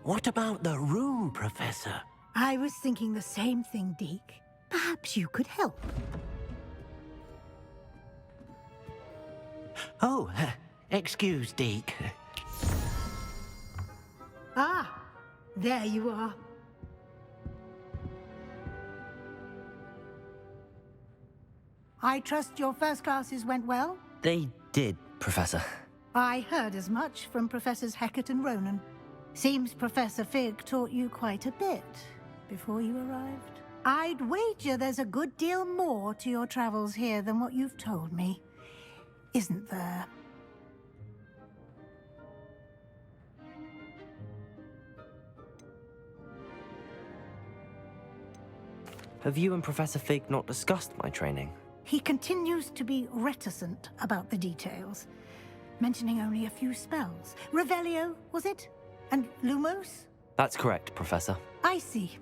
What about the room, Professor? I was thinking the same thing, Deke. Perhaps you could help. Oh, excuse, Deke. Ah, there you are. I trust your first classes went well? They did, Professor. I heard as much from Professors Hecat and Ronan. Seems Professor Fig taught you quite a bit before you arrived. I'd wager there's a good deal more to your travels here than what you've told me. Isn't there? Have you and Professor Fig not discussed my training? He continues to be reticent about the details, mentioning only a few spells. Revelio, was it? And Lumos? That's correct, Professor. I see.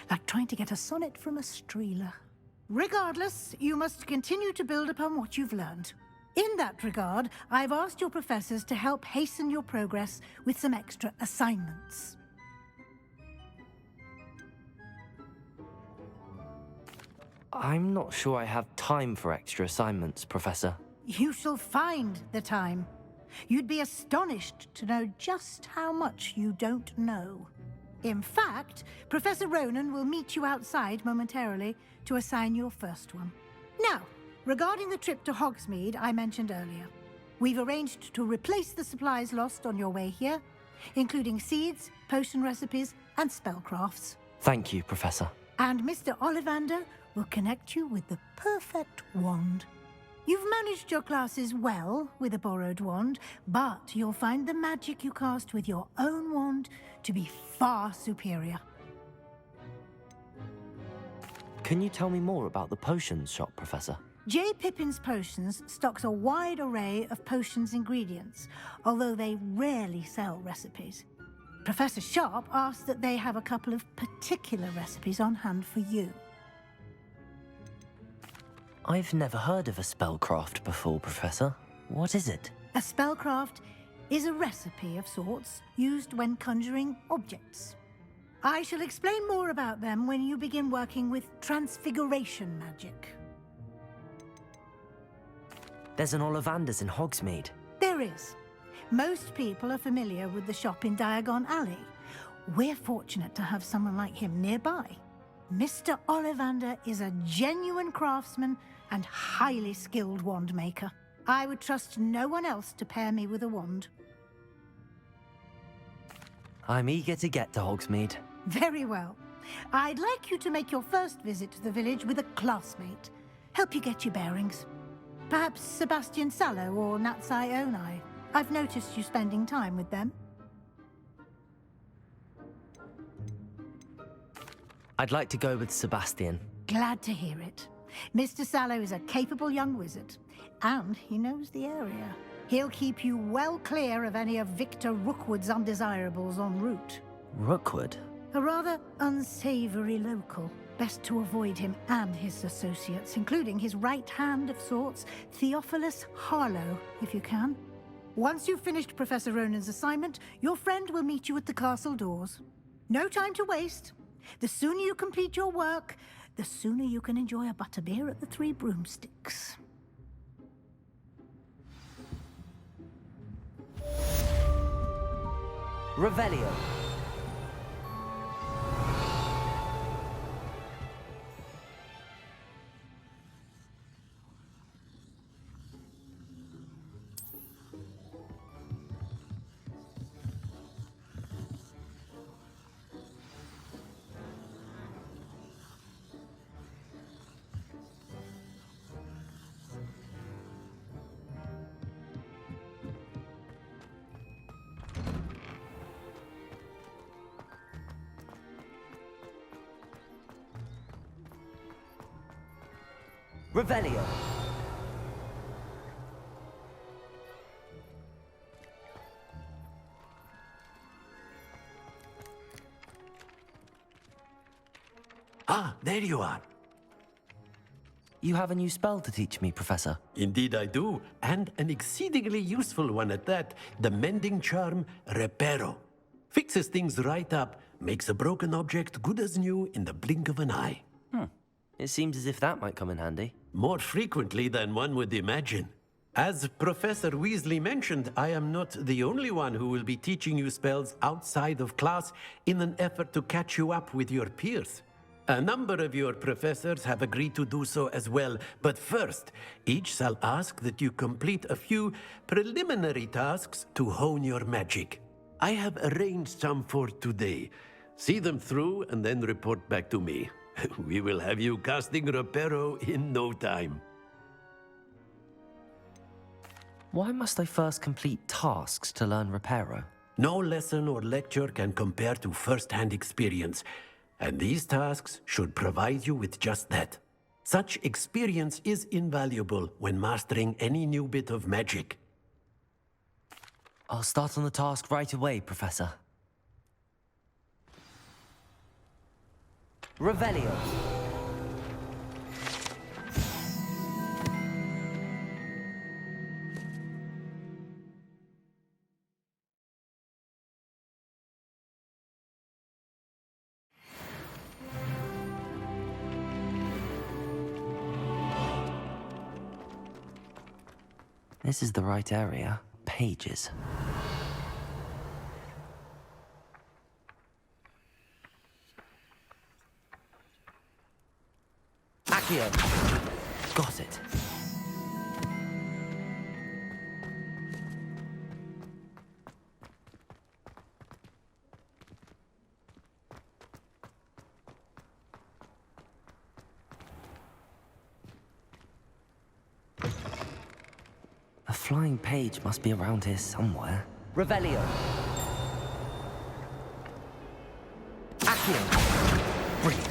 Like trying to get a sonnet from a streeler. Regardless, you must continue to build upon what you've learned. In that regard, I've asked your professors to help hasten your progress with some extra assignments. I'm not sure I have time for extra assignments, Professor. You shall find the time. You'd be astonished to know just how much you don't know. In fact, Professor Ronan will meet you outside momentarily to assign your first one. Now, regarding the trip to Hogsmeade I mentioned earlier, we've arranged to replace the supplies lost on your way here, including seeds, potion recipes, and spellcrafts. Thank you, Professor. And Mr. Ollivander will connect you with the perfect wand. You've managed your classes well with a borrowed wand, but you'll find the magic you cast with your own wand to be far superior. Can you tell me more about the potions shop, Professor? J. Pippin's Potions stocks a wide array of potions ingredients, although they rarely sell recipes. Professor Sharp asks that they have a couple of particular recipes on hand for you. I've never heard of a spellcraft before, Professor. What is it? A spellcraft is a recipe of sorts used when conjuring objects. I shall explain more about them when you begin working with transfiguration magic. There's an Ollivander's in Hogsmeade. There is. Most people are familiar with the shop in Diagon Alley. We're fortunate to have someone like him nearby. Mr. Ollivander is a genuine craftsman and highly skilled wand maker. I would trust no one else to pair me with a wand. I'm eager to get to Hogsmeade. Very well. I'd like you to make your first visit to the village with a classmate. Help you get your bearings. Perhaps Sebastian Sallow or Natsai Onai. I've noticed you spending time with them. I'd like to go with Sebastian. Glad to hear it. Mr. Sallow is a capable young wizard, and he knows the area. He'll keep you well clear of any of Victor Rookwood's undesirables en route. Rookwood? A rather unsavory local. Best to avoid him and his associates, including his right hand of sorts, Theophilus Harlow, if you can. Once you've finished Professor Ronan's assignment, your friend will meet you at the castle doors. No time to waste. The sooner you complete your work, the sooner you can enjoy a butterbeer at the Three Broomsticks. Revelio. Revelio. Ah, there you are. You have a new spell to teach me, Professor. Indeed I do, and an exceedingly useful one at that, the mending charm Reparo. Fixes things right up, makes a broken object good as new in the blink of an eye. It seems as if that might come in handy. More frequently than one would imagine. As Professor Weasley mentioned, I am not the only one who will be teaching you spells outside of class in an effort to catch you up with your peers. A number of your professors have agreed to do so as well, but first, each shall ask that you complete a few preliminary tasks to hone your magic. I have arranged some for today. See them through and then report back to me. We will have you casting Reparo in no time. Why must I first complete tasks to learn Reparo? No lesson or lecture can compare to first-hand experience, and these tasks should provide you with just that. Such experience is invaluable when mastering any new bit of magic. I'll start on the task right away, Professor. Revelio. This is the right area. Pages. Accio. Got it. A flying page must be around here somewhere. Revelio. Accio. Brilliant.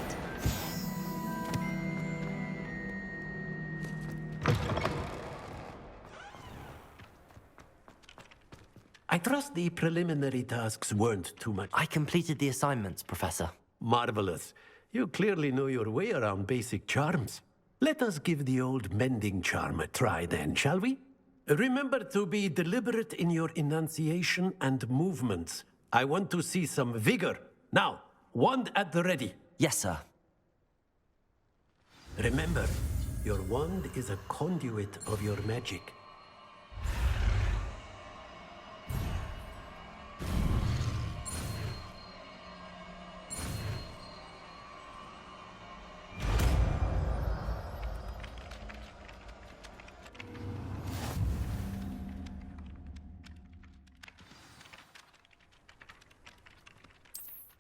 I trust the preliminary tasks weren't too much. I completed the assignments, Professor. Marvelous. You clearly know your way around basic charms. Let us give the old mending charm a try then, shall we? Remember to be deliberate in your enunciation and movements. I want to see some vigor. Now, wand at the ready. Yes, sir. Remember, your wand is a conduit of your magic.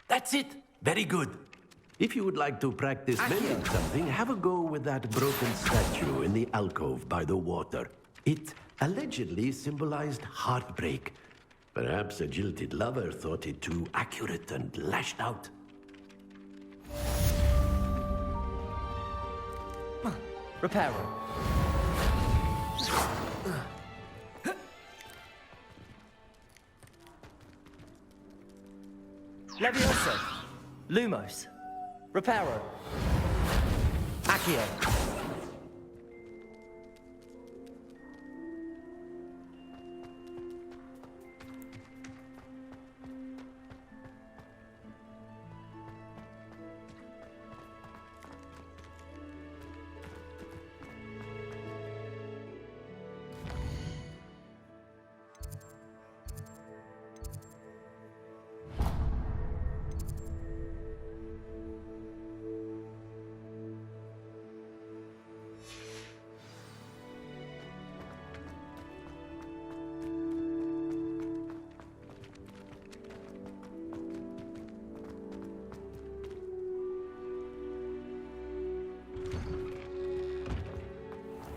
That's it! Very good. If you would like to practice mending something, have a go with that broken statue in the alcove by the water. It allegedly symbolized heartbreak. Perhaps a jilted lover thought it too accurate and lashed out. Reparo. Levioso. Lumos. Reparo. Accio.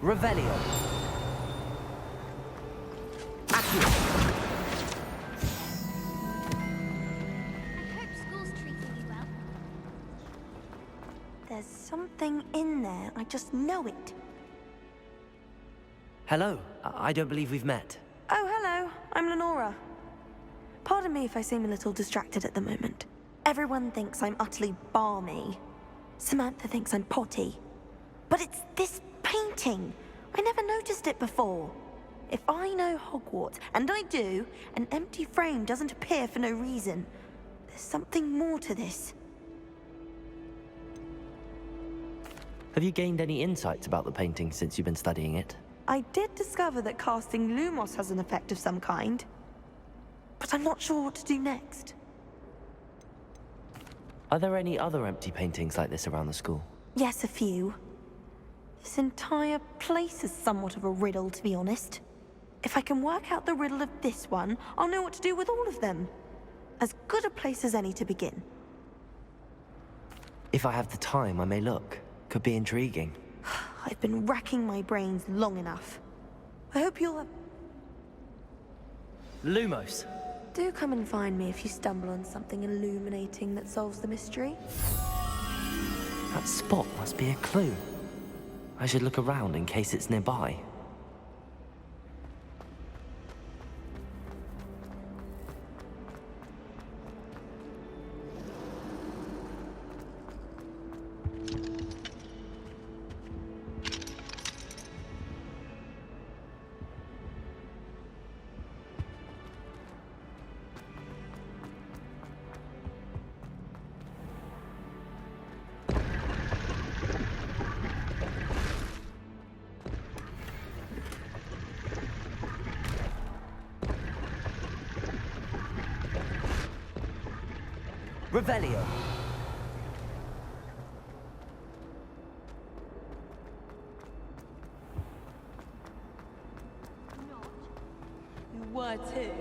Revelio. Accio. Hope school's treating you well. There's something in there. I just know it. Hello. I don't believe we've met. Oh, hello. I'm Lenora. Pardon me if I seem a little distracted at the moment. Everyone thinks I'm utterly balmy. Samantha thinks I'm potty. But it's this painting. I never noticed it before. If I know Hogwarts, and I do, an empty frame doesn't appear for no reason. There's something more to this. Have you gained any insights about the painting since you've been studying it? I did discover that casting Lumos has an effect of some kind, but I'm not sure what to do next. Are there any other empty paintings like this around the school? Yes, a few. This entire place is somewhat of a riddle, to be honest. If I can work out the riddle of this one, I'll know what to do with all of them. As good a place as any to begin. If I have the time, I may look. Could be intriguing. I've been racking my brains long enough. I hope you'll have... Lumos! Do come and find me if you stumble on something illuminating that solves the mystery. That spot must be a clue. I should look around in case it's nearby. Revelio. You were too?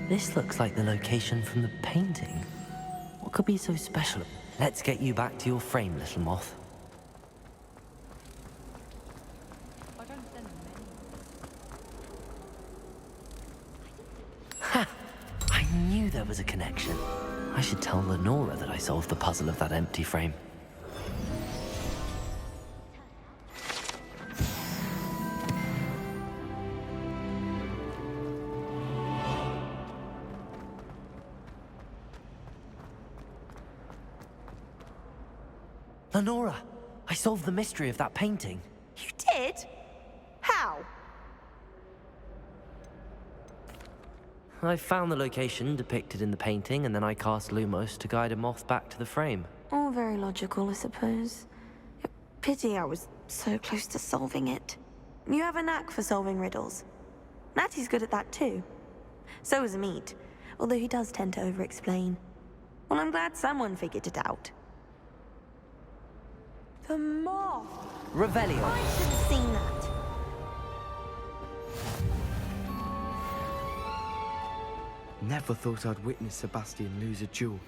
This looks like the location from the painting. What could be so special? Let's get you back to your frame, little moth. Ha! I knew there was a connection. I should tell Lenora that I solved the puzzle of that empty frame. Lenora, I solved the mystery of that painting. You did? How? I found the location depicted in the painting, and then I cast Lumos to guide a moth back to the frame. All very logical, I suppose. Pity I was so close to solving it. You have a knack for solving riddles. Natty's good at that too. So is Amit, although he does tend to over-explain. Well, I'm glad someone figured it out. The moth! Revelio. I should have seen that. Never thought I'd witness Sebastian lose a duel.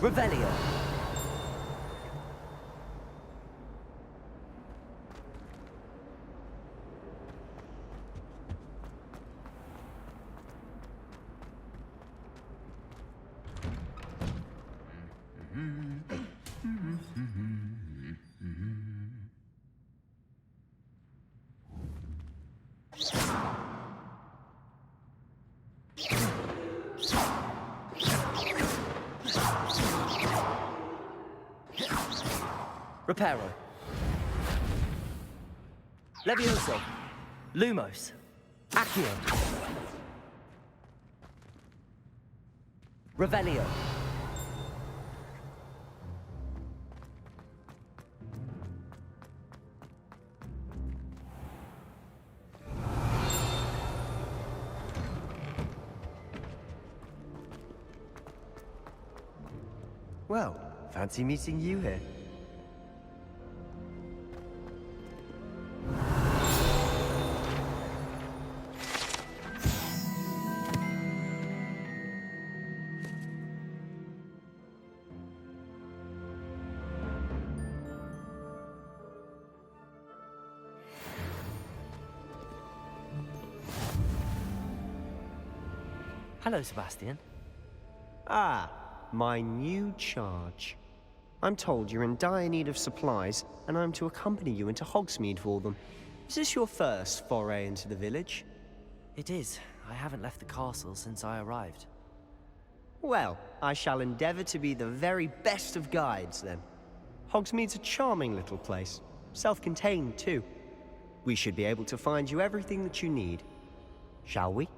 Revelio. Reparo. Levioso. Lumos. Accio. Revelio. Well, fancy meeting you here. Hello, Sebastian. Ah, my new charge. I'm told you're in dire need of supplies, and I'm to accompany you into Hogsmeade for them. Is this your first foray into the village? It is. I haven't left the castle since I arrived. Well, I shall endeavor to be the very best of guides, then. Hogsmeade's a charming little place. Self-contained, too. We should be able to find you everything that you need. Shall we?